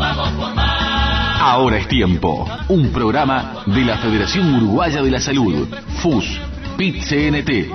Ahora es tiempo. Un programa de la Federación Uruguaya de la Salud, FUS, PIT-CNT.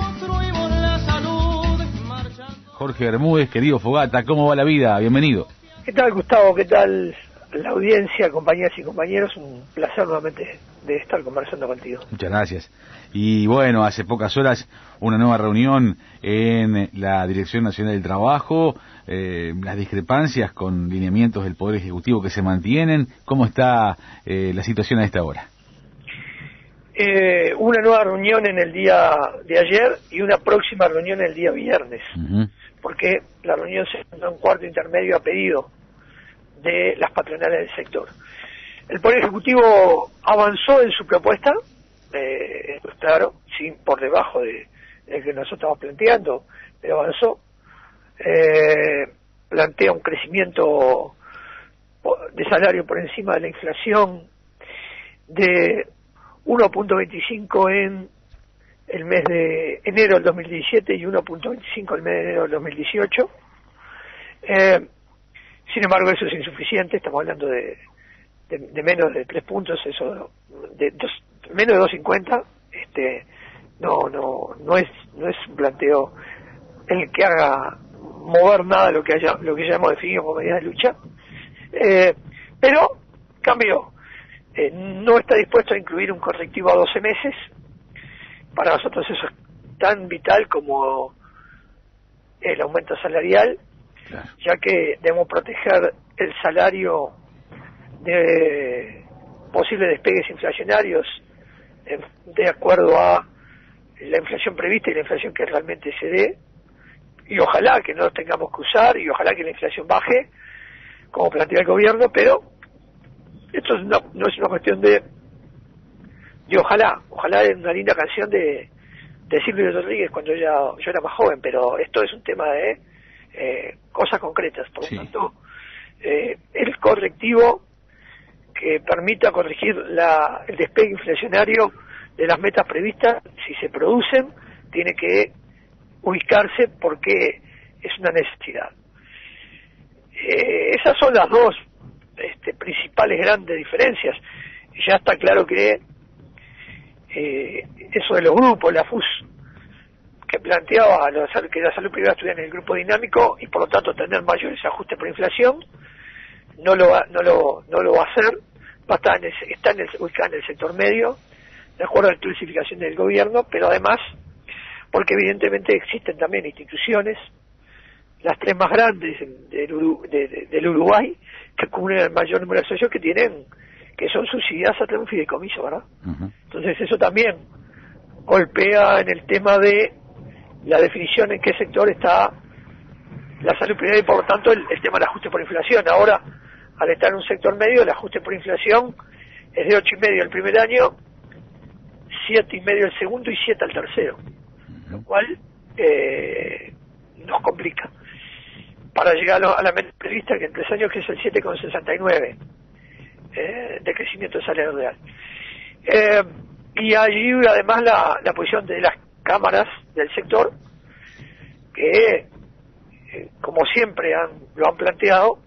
Jorge Bermúdez, querido Fogata, ¿cómo va la vida? Bienvenido. ¿Qué tal, Gustavo? ¿Qué tal la audiencia, compañeras y compañeros? Un placer nuevamente de estar conversando contigo. Muchas gracias. Y bueno, hace pocas horas una nueva reunión en la Dirección Nacional del Trabajo, las discrepancias con lineamientos del Poder Ejecutivo que se mantienen. ¿Cómo está la situación a esta hora? Una nueva reunión en el día de ayer y una próxima reunión el día viernes, porque la reunión se dio en un cuarto intermedio a pedido de las patronales del sector. El Poder Ejecutivo avanzó en su propuesta, esto es claro, sin por debajo de que nosotros estamos planteando, pero avanzó. Plantea un crecimiento de salario por encima de la inflación de 1.25 en el mes de enero del 2017 y 1.25 el mes de enero del 2018. Sin embargo, eso es insuficiente, estamos hablando de menos de 3 puntos, eso menos de 2.50, no es un planteo en el que haga mover nada lo que ya hemos definido como medida de lucha, pero cambio, no está dispuesto a incluir un correctivo a 12 meses. Para nosotros eso es tan vital como el aumento salarial, claro, ya que debemos proteger el salario de posibles despegues inflacionarios de acuerdo a la inflación prevista y la inflación que realmente se dé, y ojalá que no los tengamos que usar y ojalá que la inflación baje como plantea el gobierno, pero esto no es una cuestión de ojalá es una linda canción de Silvio Rodríguez cuando yo era más joven, pero esto es un tema de cosas concretas. Por lo tanto, el correctivo que permita corregir el despegue inflacionario de las metas previstas, si se producen, tiene que ubicarse porque es una necesidad. Esas son las dos principales grandes diferencias. Ya está claro que eso de los grupos, la FUS, que planteaba que la salud privada estuviera en el grupo dinámico y por lo tanto tener mayores ajustes por inflación, no lo va a hacer, está ubicada en el sector medio, de acuerdo a la clasificación del gobierno, pero además porque evidentemente existen también instituciones, las 3 más grandes del Uruguay, que cubren el mayor número de socios que son subsidiadas a través de un fideicomiso, ¿verdad? Entonces eso también golpea en el tema de la definición en qué sector está la salud privada y por lo tanto el tema del ajuste por inflación. Ahora, al estar en un sector medio, el ajuste por inflación es de 8,5 el primer año, 7,5 el segundo y 7 al tercero, lo cual nos complica para llegar a la meta prevista que en 3 años, que es el 7,69 de crecimiento de salario real. Y allí además la posición de las cámaras del sector que como siempre lo han planteado,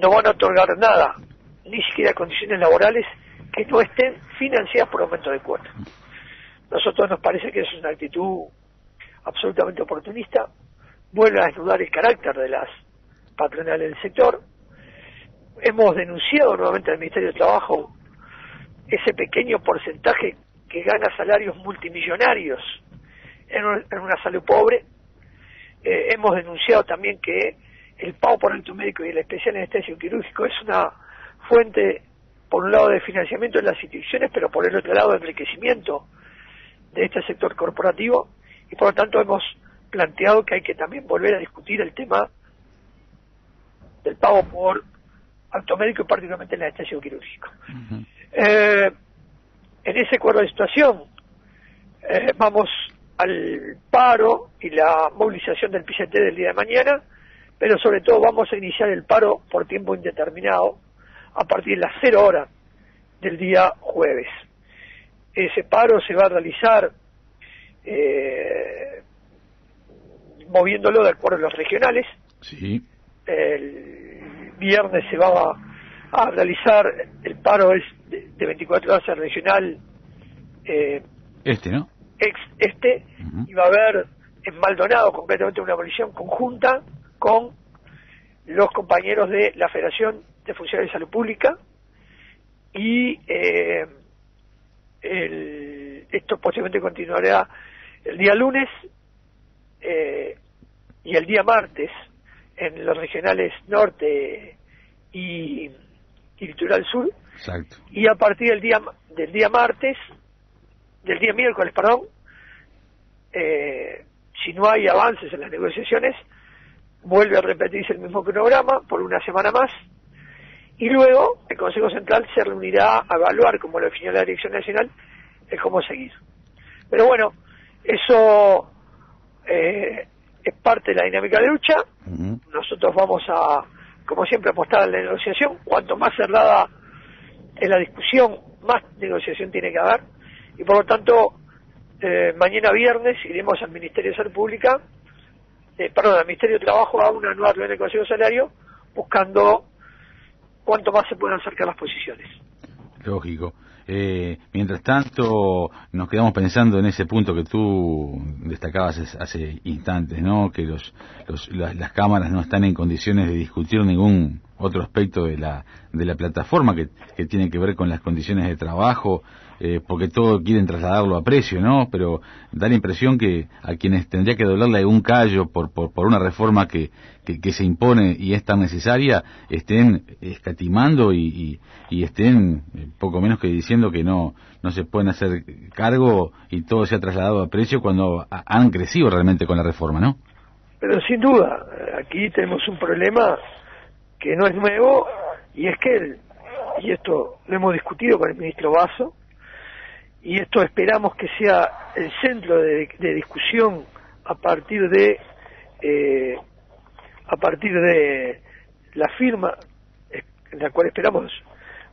no van a otorgar nada, ni siquiera condiciones laborales que no estén financiadas por aumento de cuotas. Nosotros nos parece que es una actitud absolutamente oportunista, vuelve a desnudar el carácter de las patronales del sector. Hemos denunciado nuevamente al Ministerio de Trabajo ese pequeño porcentaje que gana salarios multimillonarios en una salud pobre. Hemos denunciado también que el pago por alto médico y el especial anestesio quirúrgico es una fuente, por un lado, de financiamiento de las instituciones, pero por el otro lado, de enriquecimiento de este sector corporativo, y por lo tanto hemos planteado que hay que también volver a discutir el tema del pago por alto médico y particularmente el anestesio quirúrgico. En ese cuadro de situación vamos al paro y la movilización del PCT del día de mañana, pero sobre todo vamos a iniciar el paro por tiempo indeterminado a partir de las 0 horas del día jueves. Ese paro se va a realizar moviéndolo de acuerdo a los regionales. Sí. El viernes se va a realizar el paro de 24 horas al regional ¿no? Y va a haber en Maldonado completamente una movilización conjunta con los compañeros de la Federación de Funcionarios de Salud Pública y esto posiblemente continuará el día lunes y el día martes en los regionales norte y litoral sur. Exacto. Y a partir del día miércoles, si no hay avances en las negociaciones, vuelve a repetirse el mismo cronograma por una semana más, y luego el Consejo Central se reunirá a evaluar, como lo definió la Dirección Nacional, el cómo seguir. Pero bueno, eso es parte de la dinámica de lucha. Nosotros vamos a, como siempre, apostar a la negociación. Cuanto más cerrada es la discusión, más negociación tiene que haber, y por lo tanto mañana viernes iremos al Ministerio de Salud Pública, al Ministerio de Trabajo, a una nueva reunión del Consejo de Salario, buscando cuánto más se pueden acercar las posiciones. Lógico. Mientras tanto, nos quedamos pensando en ese punto que tú destacabas hace instantes, ¿no? Que las cámaras no están en condiciones de discutir ningún otro aspecto de la plataforma que tiene que ver con las condiciones de trabajo, porque todo quieren trasladarlo a precio, ¿no? Pero da la impresión que a quienes tendría que dolerle un callo por una reforma que se impone y es tan necesaria, estén escatimando y estén poco menos que diciendo que no se pueden hacer cargo y todo se ha trasladado a precio cuando han crecido realmente con la reforma, ¿no? Pero sin duda, aquí tenemos un problema que no es nuevo, y es que, y esto lo hemos discutido con el ministro Basso, y esto esperamos que sea el centro de discusión a partir de la firma, en la cual esperamos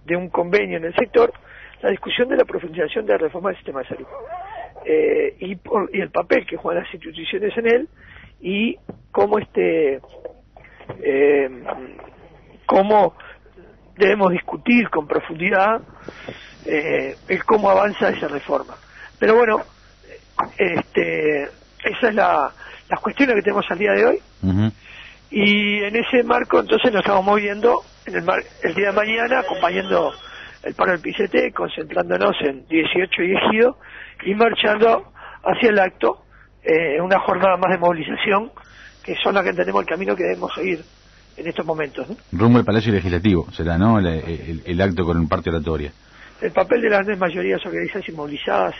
de un convenio en el sector, la discusión de la profundización de la reforma del sistema de salud, y el papel que juegan las instituciones en él, y cómo cómo debemos discutir con profundidad el cómo avanza esa reforma. Pero bueno, esa es las cuestiones que tenemos al día de hoy. Y en ese marco entonces nos estamos moviendo el día de mañana, acompañando el paro del PCT, concentrándonos en 18 y Ejido, y marchando hacia el acto, una jornada más de movilización, que son las que entendemos el camino que debemos seguir en estos momentos, ¿no? Rumbo al Palacio Legislativo será, ¿no? El acto con parte oratoria. El papel de las grandes mayorías organizadas y movilizadas,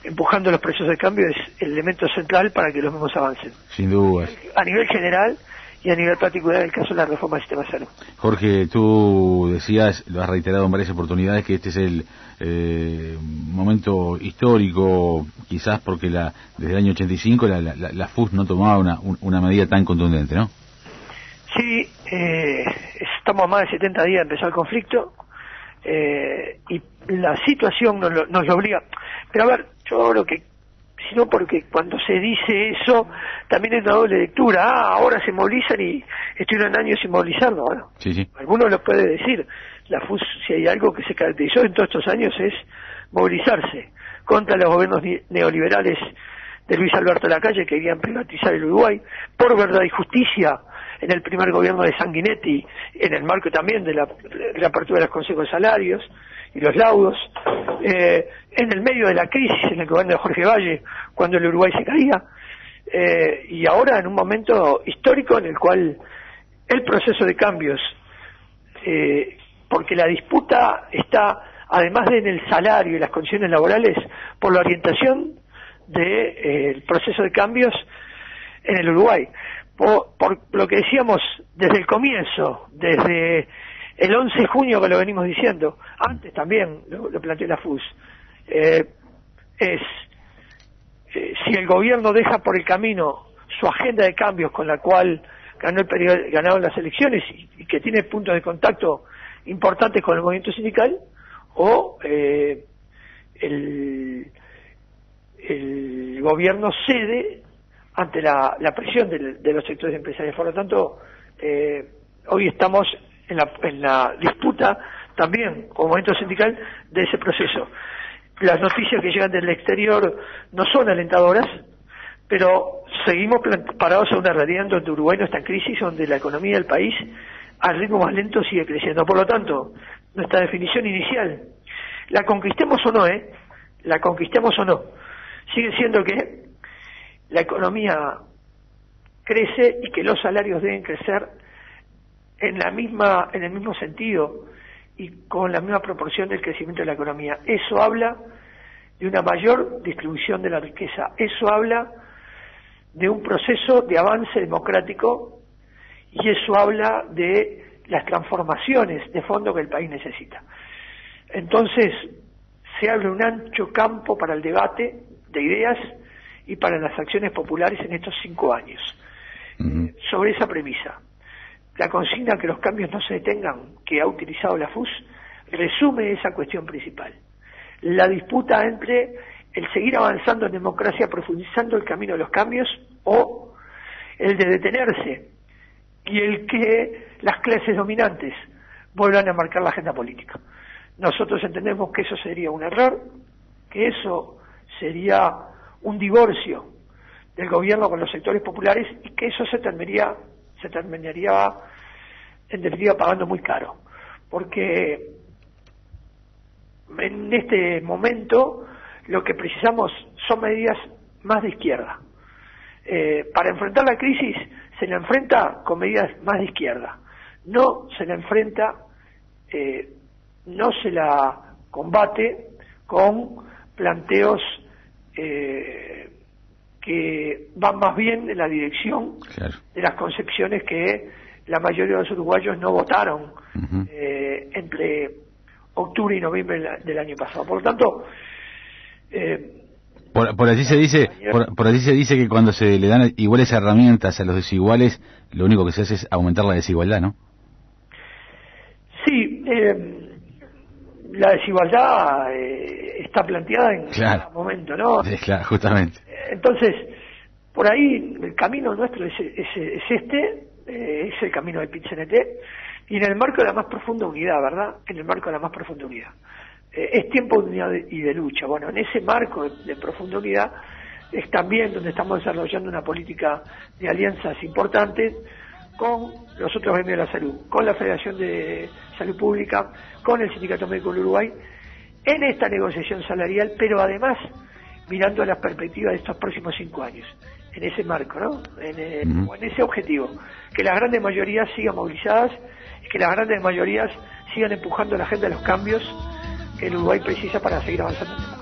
empujando los procesos de cambio, es el elemento central para que los mismos avancen. Sin duda. A nivel general y a nivel particular, en el caso de la reforma del sistema de salud. Jorge, tú decías, lo has reiterado en varias oportunidades, que este es el momento histórico, quizás porque desde el año 85 la FUS no tomaba una medida tan contundente, ¿no? Sí, estamos a más de 70 días de empezar el conflicto, y la situación nos lo obliga. Pero a ver, yo creo que, sino porque cuando se dice eso, también es una doble lectura. Ahora se movilizan y estuvieron años sin movilizarnos. Bueno, sí. Algunos lo puede decir. La FUS, si hay algo que se caracterizó en todos estos años, es movilizarse contra los gobiernos neoliberales de Luis Alberto Lacalle, que querían privatizar el Uruguay, por Verdad y Justicia, en el primer gobierno de Sanguinetti, en el marco también de la apertura de los consejos de salarios y los laudos, en el medio de la crisis en el gobierno de Jorge Valle, cuando el Uruguay se caía, y ahora en un momento histórico en el cual el proceso de cambios, porque la disputa está, además de en el salario y las condiciones laborales, por la orientación del proceso de cambios en el Uruguay. Por lo que decíamos desde el comienzo, desde el 11 de junio que lo venimos diciendo, antes también lo planteó la FUS, si el gobierno deja por el camino su agenda de cambios con la cual ganaron las elecciones y que tiene puntos de contacto importantes con el movimiento sindical, o el gobierno cede ante la presión de los sectores empresariales. Por lo tanto, hoy estamos en la disputa también como movimiento sindical de ese proceso. Las noticias que llegan del exterior no son alentadoras, pero seguimos parados a una realidad donde Uruguay no está en crisis, donde la economía del país al ritmo más lento sigue creciendo. Por lo tanto, nuestra definición inicial, la conquistemos o no, la conquistemos o no, sigue siendo que la economía crece y que los salarios deben crecer en el mismo sentido y con la misma proporción del crecimiento de la economía. Eso habla de una mayor distribución de la riqueza, eso habla de un proceso de avance democrático y eso habla de las transformaciones de fondo que el país necesita. Entonces, se abre un ancho campo para el debate de ideas y para las acciones populares en estos 5 años. Sobre esa premisa, la consigna que los cambios no se detengan, que ha utilizado la FUS, resume esa cuestión principal. La disputa entre el seguir avanzando en democracia, profundizando el camino de los cambios, o el de detenerse y el que las clases dominantes vuelvan a marcar la agenda política. Nosotros entendemos que eso sería un error, que eso sería un divorcio del gobierno con los sectores populares y que eso se terminaría en definitiva pagando muy caro, porque en este momento lo que precisamos son medidas más de izquierda. Para enfrentar la crisis se la enfrenta con medidas más de izquierda, no se la enfrenta, no se la combate con planteos que van más bien en la dirección de las concepciones que la mayoría de los uruguayos no votaron entre octubre y noviembre del año pasado. Por lo tanto, por allí se dice, por allí se dice que cuando se le dan iguales herramientas a los desiguales, lo único que se hace es aumentar la desigualdad, ¿no? Sí, la desigualdad está planteada en cada momento, ¿no? Claro, justamente. Entonces, por ahí el camino nuestro es el camino del PIT-CNT, y en el marco de la más profunda unidad, ¿verdad? En el marco de la más profunda unidad. Es tiempo de unidad y de lucha. Bueno, en ese marco de profunda unidad es también donde estamos desarrollando una política de alianzas importantes con los otros gremios de la salud, con la Federación de Salud Pública, con el Sindicato Médico del Uruguay, en esta negociación salarial, pero además mirando a las perspectivas de estos próximos 5 años, en ese marco, ¿no? En ese objetivo, que las grandes mayorías sigan movilizadas y que las grandes mayorías sigan empujando la agenda de los cambios que el Uruguay precisa para seguir avanzando en